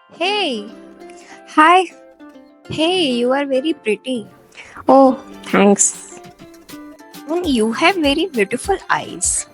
Hey, Hi. hey, you are very pretty. Oh, thanks. And you have very beautiful eyes.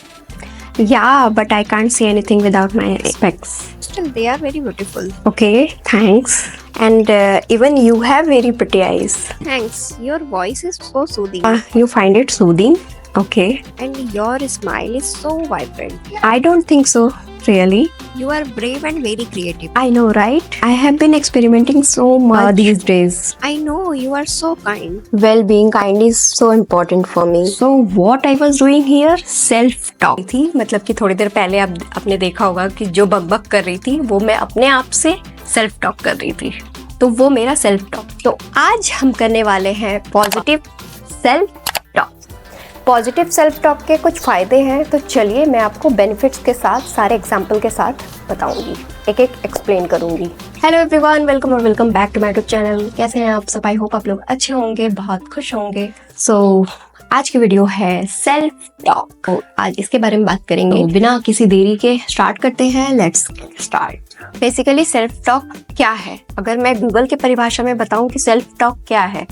Yeah, but I can't see anything without my specs. Still, they are very beautiful. Okay, thanks. And even you have very pretty eyes. Thanks. Your voice is so soothing. You find it soothing? Okay. And your smile is so vibrant. I don't think so, really. You are brave and very creative. I know, right? I have been experimenting so much these days. I know you are so kind. Well, being kind is so important for me. So what I was doing here, self talk थी, मतलब कि थोड़ी देर पहले आपने देखा होगा कि जो बकबक कर रही थी वो मैं अपने आप से सेल्फ टॉक कर रही थी, तो वो मेरा सेल्फ टॉक। तो आज हम करने वाले हैं positive self talk. Positive self talk के कुछ फ़ायदे हैं, तो चलिए मैं आपको बेनिफिट्स के साथ सारे एग्जाम्पल के साथ बताऊंगी, एक एक एक्सप्लेन करूंगी। हेलो एवरीवन, वेलकम और welcome back to my YouTube channel. कैसे हैं आप सब? आई होप आप लोग अच्छे होंगे, बहुत खुश होंगे। सो आज की वीडियो है सेल्फ टॉक, तो आज इसके बारे में बात करेंगे। तो बिना किसी देरी के स्टार्ट करते हैं, let's start. Basically self talk क्या है? अगर मैं गूगल की परिभाषा में बताऊं कि सेल्फ टॉक क्या है,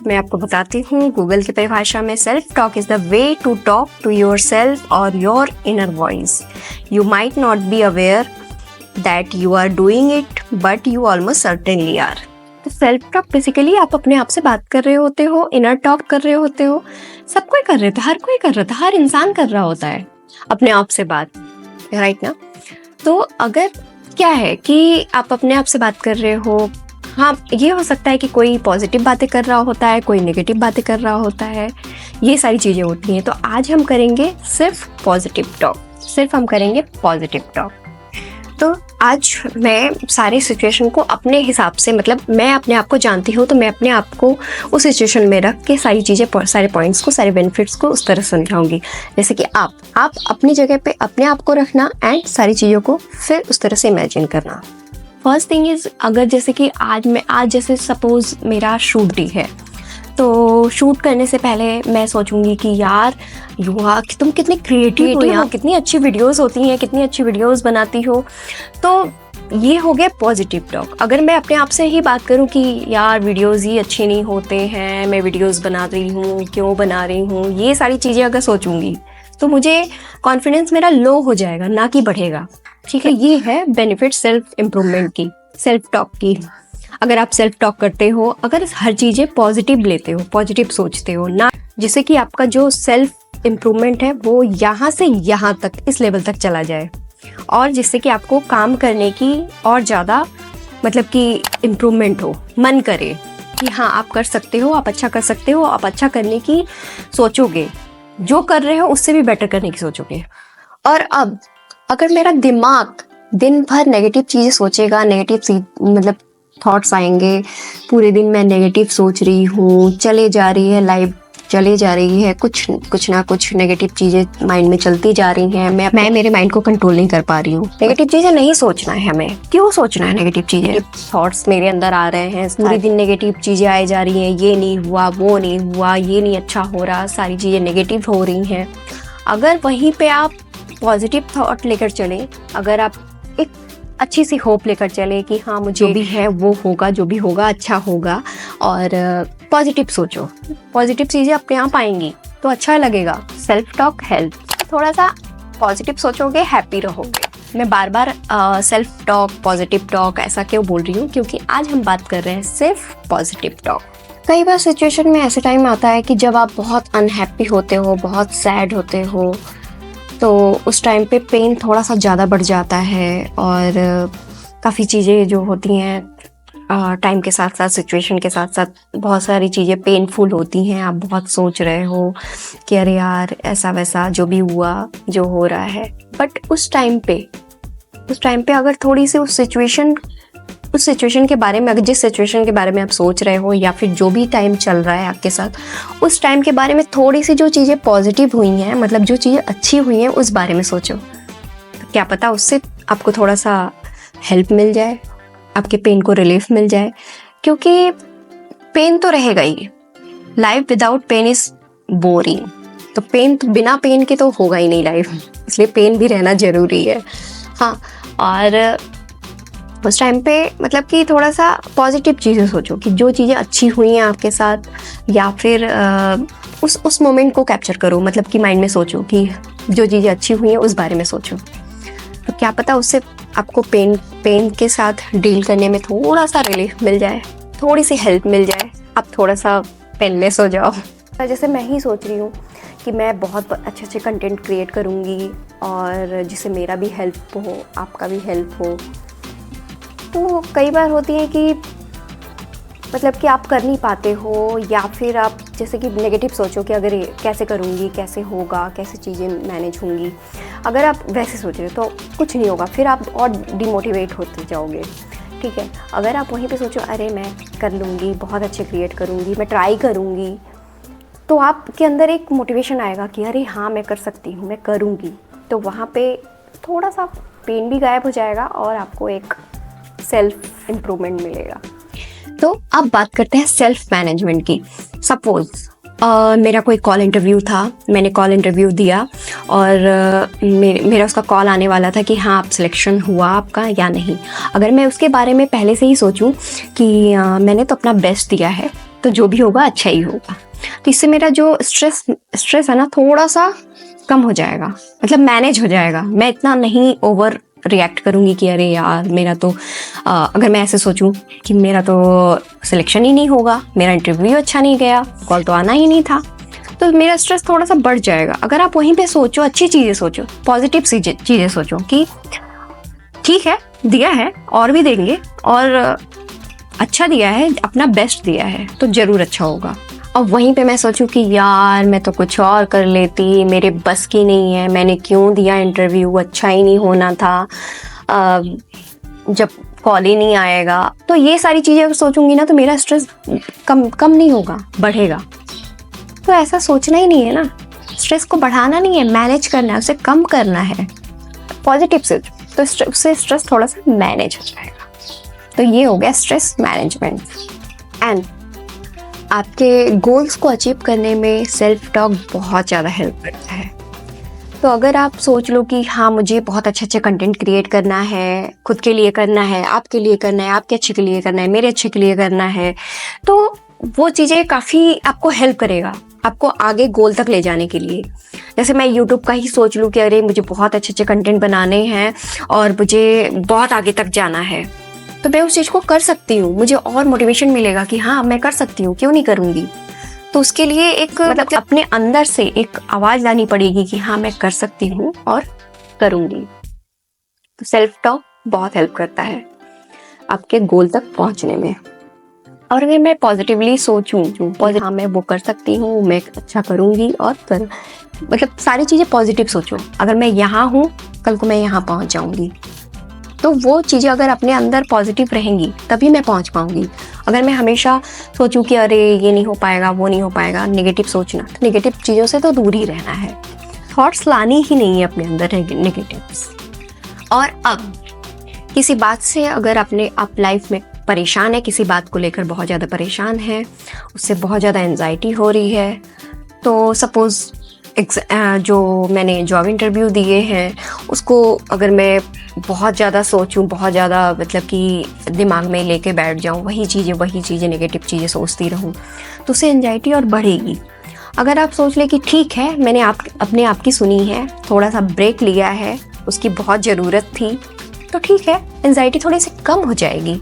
मैं आपको बताती हूँ। गूगल की परिभाषा में self talk is the way to talk to yourself और your inner voice. You might not be aware that you are doing it, but you almost certainly are. तो सेल्फ टॉक बेसिकली आप अपने आप से बात कर रहे होते हो, इनर टॉक कर रहे होते हो। सब कोई कर रहे थे, हर कोई कर रहा था, हर इंसान कर रहा होता है अपने आप से बात, राइट ना? तो अगर क्या है कि आप अपने आप से बात कर रहे हो, हाँ, ये हो सकता है कि कोई पॉजिटिव बातें कर रहा होता है, कोई नेगेटिव बातें कर रहा होता है, ये सारी चीज़ें होती हैं। तो आज हम करेंगे सिर्फ पॉजिटिव टॉक, सिर्फ हम करेंगे पॉजिटिव टॉक। तो आज मैं सारी सिचुएशन को अपने हिसाब से, मतलब मैं अपने आप को जानती हूँ, तो मैं अपने आप को उस सिचुएशन में रख के सारी चीज़ें, सारे पॉइंट्स को, सारे बेनिफिट्स को उस तरह समझाऊंगी। जैसे कि आप अपनी जगह पे अपने आप को रखना एंड सारी चीज़ों को फिर उस तरह से इमेजिन करना। फर्स्ट थिंग इज़, अगर जैसे कि आज जैसे सपोज मेरा शूट डे है, तो शूट करने से पहले मैं सोचूंगी कि यार युवा, तुम कितनी क्रिएटिव हो यार, कितनी अच्छी वीडियोस होती हैं, कितनी अच्छी वीडियोस बनाती हो। तो ये हो गया पॉजिटिव टॉक। अगर मैं अपने आप से ही बात करूं कि यार वीडियोस ही अच्छे नहीं होते हैं, मैं वीडियोस बना रही हूँ, क्यों बना रही हूँ, ये सारी चीज़ें अगर सोचूंगी तो मुझे कॉन्फिडेंस मेरा लो हो जाएगा, ना कि बढ़ेगा। ठीक है, ये है बेनिफिट सेल्फ इम्प्रूवमेंट की, सेल्फ टॉक की। अगर आप सेल्फ टॉक करते हो, अगर हर चीज़ें पॉजिटिव लेते हो, पॉजिटिव सोचते हो ना, जिससे कि आपका जो सेल्फ इम्प्रूवमेंट है वो यहाँ से यहाँ तक, इस लेवल तक चला जाए, और जिससे कि आपको काम करने की और ज़्यादा, मतलब कि इम्प्रूवमेंट हो, मन करे कि हाँ आप कर सकते हो, आप अच्छा कर सकते हो, आप अच्छा करने की सोचोगे, जो कर रहे हो उससे भी बेटर करने की सोचोगे। और अब अगर मेरा दिमाग दिन भर नेगेटिव चीज़ें सोचेगा, मतलब थॉट्स आएंगे, पूरे दिन मैं नेगेटिव सोच रही हूँ, चले जा रही है लाइफ, चले जा रही है, कुछ ना कुछ नेगेटिव चीज़ें माइंड में चलती जा रही हैं, मैं मेरे माइंड को कंट्रोल नहीं कर पा रही हूँ। नेगेटिव चीज़ें नहीं सोचना है हमें। क्यों सोचना है नेगेटिव चीज़ें? थॉट्स मेरे अंदर आ रहे हैं, पूरे दिन नेगेटिव चीज़ें आई जा रही हैं, ये नहीं हुआ, वो नहीं हुआ, ये नहीं अच्छा हो रहा, सारी चीज़ें नेगेटिव हो रही हैं। अगर वहीं पे आप पॉजिटिव थॉट लेकर चलें, अगर आप एक अच्छी सी होप लेकर चले कि हाँ मुझे जो भी है वो होगा, जो भी होगा अच्छा होगा, और पॉजिटिव सोचो, पॉजिटिव चीज़ें अपने आप आएंगी तो अच्छा लगेगा। सेल्फ टॉक हेल्प, थोड़ा सा पॉजिटिव सोचोगे, हैप्पी रहोगे। मैं बार बार सेल्फ टॉक, पॉजिटिव टॉक ऐसा क्यों बोल रही हूँ? क्योंकि आज हम बात कर रहे हैं सिर्फ पॉजिटिव टॉक। कई बार सिचुएशन में ऐसे टाइम आता है कि जब आप बहुत अनहैप्पी होते हो, बहुत सैड होते हो, तो उस टाइम पे पेन थोड़ा सा ज़्यादा बढ़ जाता है, और काफ़ी चीज़ें जो होती हैं टाइम के साथ साथ, सिचुएशन के साथ साथ, बहुत सारी चीज़ें पेनफुल होती हैं। आप बहुत सोच रहे हो कि अरे यार ऐसा वैसा जो भी हुआ, जो हो रहा है, बट उस टाइम पे अगर थोड़ी सी उस सिचुएशन के बारे में, अगर जिस सिचुएशन के बारे में आप सोच रहे हो, या फिर जो भी टाइम चल रहा है आपके साथ, उस टाइम के बारे में थोड़ी सी जो चीज़ें पॉजिटिव हुई हैं, मतलब जो चीज़ें अच्छी हुई हैं, उस बारे में सोचो। तो क्या पता उससे आपको थोड़ा सा हेल्प मिल जाए, आपके पेन को रिलीफ मिल जाए। क्योंकि पेन तो रहेगा ही, life without pain is boring. तो पेन तो, बिना पेन के तो होगा ही नहीं लाइफ, इसलिए पेन भी रहना ज़रूरी है। हाँ, और उस टाइम पे मतलब कि थोड़ा सा पॉजिटिव चीज़ें सोचो कि जो चीज़ें अच्छी हुई हैं आपके साथ, या फिर उस मोमेंट को कैप्चर करो, मतलब कि माइंड में सोचो कि जो चीज़ें अच्छी हुई हैं उस बारे में सोचो। तो क्या पता उससे आपको पेन के साथ डील करने में थोड़ा सा रिलीफ मिल जाए, थोड़ी सी हेल्प मिल जाए, आप थोड़ा सा पेनलेस हो जाओ। जैसे मैं ही सोच रही हूँ कि मैं बहुत अच्छे अच्छे कंटेंट क्रिएट करूँगी और जिससे मेरा भी हेल्प हो, आपका भी हेल्प हो। तो कई बार होती है कि मतलब कि आप कर नहीं पाते हो, या फिर आप जैसे कि नेगेटिव सोचो कि अगर कैसे करूँगी, कैसे होगा, कैसे चीज़ें मैनेज होंगी। अगर आप वैसे सोच रहे हो तो कुछ नहीं होगा, फिर आप और डिमोटिवेट होते जाओगे। ठीक है, अगर आप वहीं पे सोचो अरे मैं कर लूँगी, बहुत अच्छे क्रिएट करूँगी, मैं ट्राई करूँगी, तो आपके अंदर एक मोटिवेशन आएगा कि अरे हाँ मैं कर सकती हूँ, मैं करूँगी। तो वहाँ पे थोड़ा सा पेन भी गायब हो जाएगा और आपको एक सेल्फ इम्प्रूवमेंट मिलेगा। तो अब बात करते हैं सेल्फ मैनेजमेंट की। सपोज मेरा कोई कॉल इंटरव्यू था, मैंने कॉल इंटरव्यू दिया और मेरा उसका कॉल आने वाला था कि हाँ आप सिलेक्शन हुआ आपका या नहीं। अगर मैं उसके बारे में पहले से ही सोचूं कि मैंने तो अपना बेस्ट दिया है, तो जो भी होगा अच्छा ही होगा, तो इससे मेरा जो स्ट्रेस है ना थोड़ा सा कम हो जाएगा, मतलब मैनेज हो जाएगा। मैं इतना नहीं ओवर रिएक्ट करूँगी कि अरे यार मेरा तो अगर मैं ऐसे सोचूं कि मेरा तो सिलेक्शन ही नहीं होगा, मेरा इंटरव्यू अच्छा नहीं गया, कॉल तो आना ही नहीं था, तो मेरा स्ट्रेस थोड़ा सा बढ़ जाएगा। अगर आप वहीं पे सोचो, अच्छी चीज़ें सोचो, पॉजिटिव चीज़ें सोचो कि ठीक है दिया है और भी देंगे, और अच्छा दिया है, अपना बेस्ट दिया है, तो ज़रूर अच्छा होगा। और वहीं पे मैं सोचूं कि यार मैं तो कुछ और कर लेती, मेरे बस की नहीं है, मैंने क्यों दिया इंटरव्यू, अच्छा ही नहीं होना था, जब कॉल ही नहीं आएगा। तो ये सारी चीज़ें अगर सोचूंगी ना तो मेरा स्ट्रेस कम नहीं होगा, बढ़ेगा। तो ऐसा सोचना ही नहीं है ना, स्ट्रेस को बढ़ाना नहीं है, मैनेज करना है, उसे कम करना है, पॉजिटिव से, तो उससे स्ट्रेस थोड़ा सा मैनेज हो जाएगा। तो ये हो गया स्ट्रेस मैनेजमेंट। एंड आपके गोल्स को अचीव करने में सेल्फ टॉक बहुत ज़्यादा हेल्प करता है। तो अगर आप सोच लो कि हाँ मुझे बहुत अच्छे कंटेंट क्रिएट करना है, खुद के लिए करना है, आपके लिए करना है, आपके अच्छे के लिए करना है, मेरे अच्छे के लिए करना है, तो वो चीज़ें काफ़ी आपको हेल्प करेगा, आपको आगे गोल तक ले जाने के लिए। जैसे मैं यूट्यूब का ही सोच लूँ कि अरे मुझे बहुत अच्छे कंटेंट बनाने हैं और मुझे बहुत आगे तक जाना है, तो मैं उस चीज़ को कर सकती हूँ, मुझे और मोटिवेशन मिलेगा कि हाँ मैं कर सकती हूँ, क्यों नहीं करूँगी। तो उसके लिए एक मतलब अपने अंदर से एक आवाज़ लानी पड़ेगी कि हाँ मैं कर सकती हूँ और करूँगी। तो सेल्फ टॉक बहुत हेल्प करता है आपके गोल तक पहुँचने में। और अगर मैं पॉजिटिवली सोचूं, हाँ मैं वो कर सकती हूँ, मैं अच्छा करूँगी और मतलब सारी चीज़ें पॉजिटिव सोचो। अगर मैं यहाँ हूँ, कल को मैं यहाँ पहुँच जाऊँगी, तो वो चीज़ें अगर अपने अंदर पॉजिटिव रहेंगी तभी मैं पहुंच पाऊंगी। अगर मैं हमेशा सोचूं कि अरे ये नहीं हो पाएगा, वो नहीं हो पाएगा, नेगेटिव सोचना, तो नेगेटिव चीज़ों से तो दूर ही रहना है, थॉट्स लानी ही नहीं है अपने अंदर नेगेटिव्स। और अब किसी बात से अगर आप लाइफ में परेशान है, किसी बात को लेकर बहुत ज़्यादा परेशान है, उससे बहुत ज़्यादा एंजाइटी हो रही है, तो सपोज़ जो मैंने जॉब इंटरव्यू दिए हैं उसको अगर मैं बहुत ज़्यादा सोचूं, बहुत ज़्यादा मतलब कि दिमाग में लेके बैठ जाऊं, वही चीज़ें नेगेटिव चीज़ें सोचती रहूं, तो उससे एंजाइटी और बढ़ेगी। अगर आप सोच लें कि ठीक है मैंने अपने आप की सुनी है, थोड़ा सा ब्रेक लिया है, उसकी बहुत ज़रूरत थी, तो ठीक है एंजाइटी थोड़ी सी कम हो जाएगी।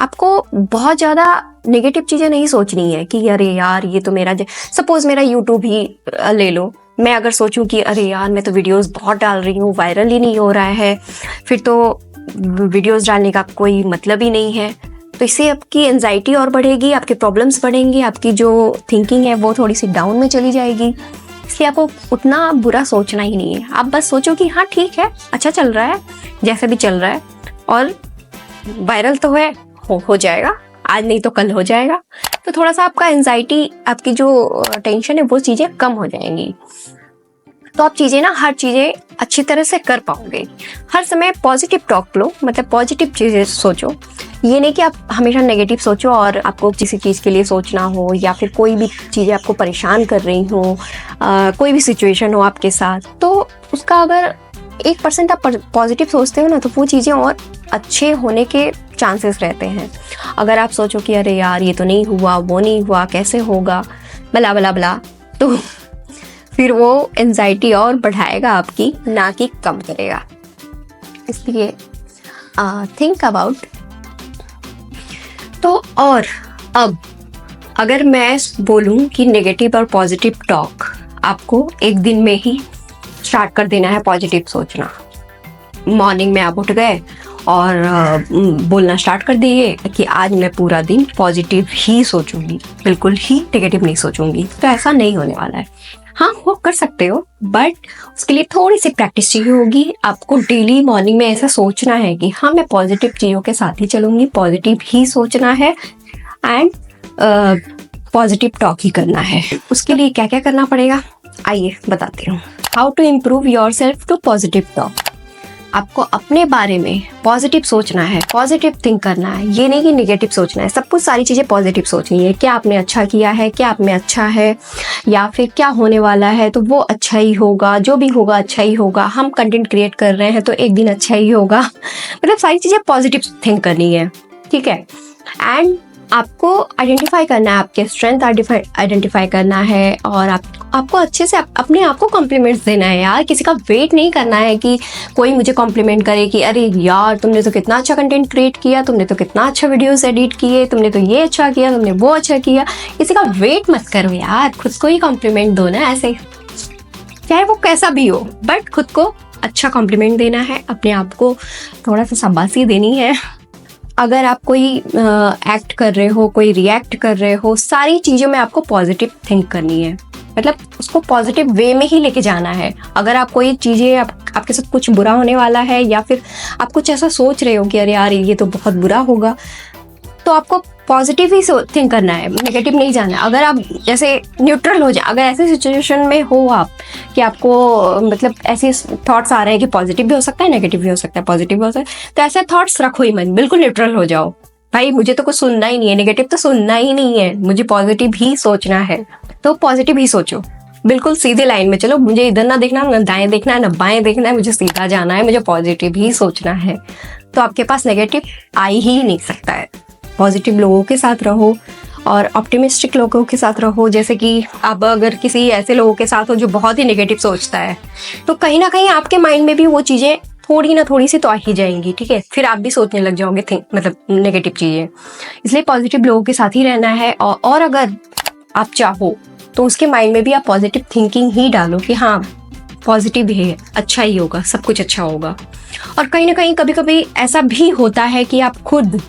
आपको बहुत ज़्यादा नेगेटिव चीज़ें नहीं सोचनी है कि अरे यार ये तो सपोज़ मेरा यूट्यूब ही ले लो, मैं अगर सोचूं कि अरे यार मैं तो वीडियोस बहुत डाल रही हूँ, वायरल ही नहीं हो रहा है, फिर तो वीडियोस डालने का कोई मतलब ही नहीं है, तो इससे आपकी एंजाइटी और बढ़ेगी, आपके प्रॉब्लम्स बढ़ेंगे, आपकी जो थिंकिंग है वो थोड़ी सी डाउन में चली जाएगी। इसलिए आपको उतना बुरा सोचना ही नहीं है, आप बस सोचो कि हाँ ठीक है अच्छा चल रहा है, जैसे भी चल रहा है, और वायरल तो है, हो जाएगा, आज नहीं तो कल हो जाएगा। तो थोड़ा सा आपका एंजाइटी, आपकी जो टेंशन है वो चीज़ें कम हो जाएंगी। तो आप हर चीज़ें अच्छी तरह से कर पाओगे। हर समय पॉजिटिव टॉक लो, मतलब पॉजिटिव चीज़ें सोचो, ये नहीं कि आप हमेशा नेगेटिव सोचो और आपको किसी चीज़ के लिए सोचना हो, या फिर कोई भी चीज़ें आपको परेशान कर रही हो, कोई भी सिचुएशन हो आपके साथ, तो उसका अगर 1% आप पॉजिटिव सोचते हो ना, तो वो चीज़ें और अच्छे होने के चांसेस रहते हैं। अगर आप सोचो कि अरे यार ये तो नहीं हुआ, वो नहीं हुआ, कैसे होगा, बला बला बला, तो फिर वो एंजाइटी और बढ़ाएगा आपकी, ना कि कम करेगा। इसलिए थिंक अबाउट। तो और अब अगर मैं बोलूँ कि नेगेटिव और पॉजिटिव टॉक आपको एक दिन में ही स्टार्ट कर देना है पॉजिटिव सोचना। मॉर्निंग में आप उठ गए और बोलना स्टार्ट कर दिए कि आज मैं पूरा दिन पॉजिटिव ही सोचूंगी, बिल्कुल ही नेगेटिव नहीं सोचूंगी, तो ऐसा नहीं होने वाला है। हाँ, वो कर सकते हो, बट उसके लिए थोड़ी सी प्रैक्टिस चाहिए होगी। आपको डेली मॉर्निंग में ऐसा सोचना है कि हाँ, मैं पॉजिटिव चीज़ों के साथ ही चलूंगी, पॉजिटिव ही सोचना है एंड पॉजिटिव टॉक ही करना है। उसके लिए क्या क्या करना पड़ेगा, आइए बताती हूँ। How to improve yourself to positive talk. आपको अपने बारे में पॉजिटिव सोचना है, पॉजिटिव थिंक करना है, ये नहीं कि नेगेटिव सोचना है। सब कुछ सारी चीज़ें पॉजिटिव सोचनी है। क्या आपने अच्छा किया है, क्या आप में अच्छा है, या फिर क्या होने वाला है तो वो अच्छा ही होगा, जो भी होगा अच्छा ही होगा। हम कंटेंट क्रिएट कर रहे हैं तो एक दिन अच्छा ही होगा। मतलब सारी चीज़ें पॉजिटिव थिंक करनी है, ठीक है। एंड आपको आइडेंटिफाई करना है, आपके स्ट्रेंथ आइडेंटिफाई करना है, और आपको अच्छे से अपने आप को कॉम्प्लीमेंट्स देना है यार। किसी का वेट नहीं करना है कि कोई मुझे कॉम्प्लीमेंट करे कि अरे यार तुमने तो कितना अच्छा कंटेंट क्रिएट किया, तुमने तो कितना अच्छा वीडियोस एडिट किए, तुमने तो ये अच्छा किया, तुमने वो अच्छा किया। किसी का वेट मत करो यार, खुद को ही कॉम्प्लीमेंट दो ना, ऐसे चाहे वो कैसा भी हो, बट खुद को अच्छा कॉम्प्लीमेंट देना है, अपने आप को थोड़ा सा शाबाशी देनी है। अगर आप कोई एक्ट कर रहे हो, कोई रिएक्ट कर रहे हो, सारी चीज़ों में आपको पॉजिटिव थिंक करनी है, मतलब उसको पॉजिटिव वे में ही लेके जाना है। अगर आप कोई चीज़ें आपके साथ कुछ बुरा होने वाला है, या फिर आप कुछ ऐसा सोच रहे हो कि अरे यार ये तो बहुत बुरा होगा, तो आपको पॉजिटिव ही थिंक करना है, नेगेटिव नहीं जाना है। अगर आप जैसे न्यूट्रल हो जाए, अगर ऐसे सिचुएशन में हो आप कि आपको मतलब ऐसे थॉट्स आ रहे हैं कि पॉजिटिव भी हो सकता है, नेगेटिव भी हो सकता है, पॉजिटिव भी हो सकता है, तो ऐसे थॉट्स रखो ही मत, बिल्कुल न्यूट्रल हो जाओ। भाई मुझे तो कुछ सुनना ही नहीं है, नेगेटिव तो सुनना ही नहीं है, मुझे पॉजिटिव ही सोचना है, तो पॉजिटिव ही सोचो। बिल्कुल सीधे लाइन में चलो, मुझे इधर ना देखना, ना दाएं देखना है, ना बाएं देखना है, मुझे सीधा जाना है, मुझे पॉजिटिव ही सोचना है। तो आपके पास नेगेटिव आ ही नहीं सकता है। पॉजिटिव लोगों के साथ रहो और ऑप्टिमिस्टिक लोगों के साथ रहो। जैसे कि आप अगर किसी ऐसे लोगों के साथ हो जो बहुत ही नेगेटिव सोचता है, तो कहीं ना कहीं आपके माइंड में भी वो चीज़ें थोड़ी ना थोड़ी सी तो आ ही जाएंगी, ठीक है। फिर आप भी सोचने लग जाओगे मतलब नेगेटिव चीज़ें। इसलिए पॉजिटिव लोगों के साथ ही रहना है। और अगर आप चाहो तो उसके माइंड में भी आप पॉजिटिव थिंकिंग ही डालो कि हाँ पॉजिटिव है, अच्छा ही होगा, सब कुछ अच्छा होगा। और कहीं ना कहीं कभी कभी ऐसा भी होता है कि आप खुद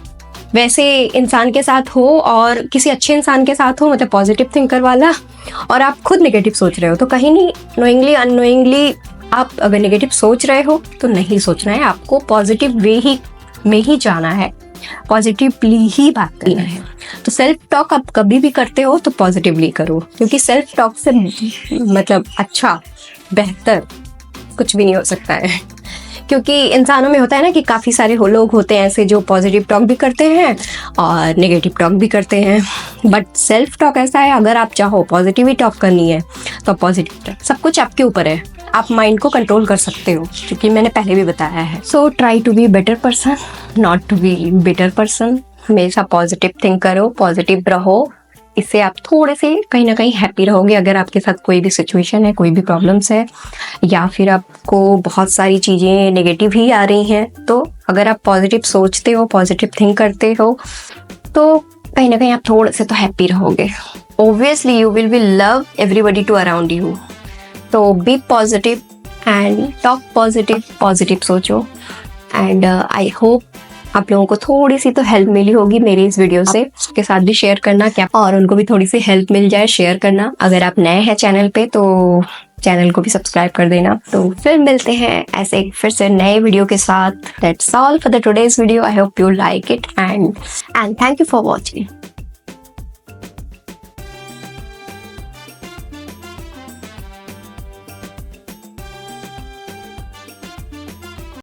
वैसे इंसान के साथ हो और किसी अच्छे इंसान के साथ हो, मतलब पॉजिटिव थिंकर वाला, और आप खुद नेगेटिव सोच रहे हो, तो कहीं नहीं नोइंगली अननोइंगली आप अगर नेगेटिव सोच रहे हो तो नहीं सोचना है, आपको पॉजिटिव वे ही में ही जाना है, पॉजिटिवली ही बात करना है। तो सेल्फ टॉक आप कभी भी करते हो तो पॉजिटिवली करो, क्योंकि सेल्फ टॉक से मतलब अच्छा बेहतर कुछ भी नहीं हो सकता है। क्योंकि इंसानों में होता है ना कि काफ़ी सारे लोग होते हैं ऐसे जो पॉजिटिव टॉक भी करते हैं और नेगेटिव टॉक भी करते हैं, बट सेल्फ टॉक ऐसा है, अगर आप चाहो पॉजिटिव ही टॉक करनी है तो पॉजिटिव टॉक, सब कुछ आपके ऊपर है, आप माइंड को कंट्रोल कर सकते हो, क्योंकि मैंने पहले भी बताया है। So try to be better person, not to be bitter person. हमेशा पॉजिटिव थिंक करो, पॉजिटिव रहो, इससे आप थोड़े से कहीं ना कहीं हैप्पी रहोगे। अगर आपके साथ कोई भी सिचुएशन है, कोई भी प्रॉब्लम्स है, या फिर आपको बहुत सारी चीज़ें नेगेटिव ही आ रही हैं, तो अगर आप पॉजिटिव सोचते हो, पॉजिटिव थिंक करते हो, तो कहीं ना कहीं आप थोड़े से तो हैप्पी रहोगे। Obviously you will love everybody to around you. तो be positive and talk positive, positive सोचो। एंड आई होप आप लोगों को थोड़ी सी तो हेल्प मिली होगी मेरी इस वीडियो से। उसके साथ भी शेयर करना क्या, और उनको भी थोड़ी सी हेल्प मिल जाए, शेयर करना। अगर आप नए हैं चैनल पे तो चैनल को भी सब्सक्राइब कर देना। तो फिर मिलते हैं ऐसे फिर से नए वीडियो के साथ। That's all for the today's video. I hope you like it and thank you for watching.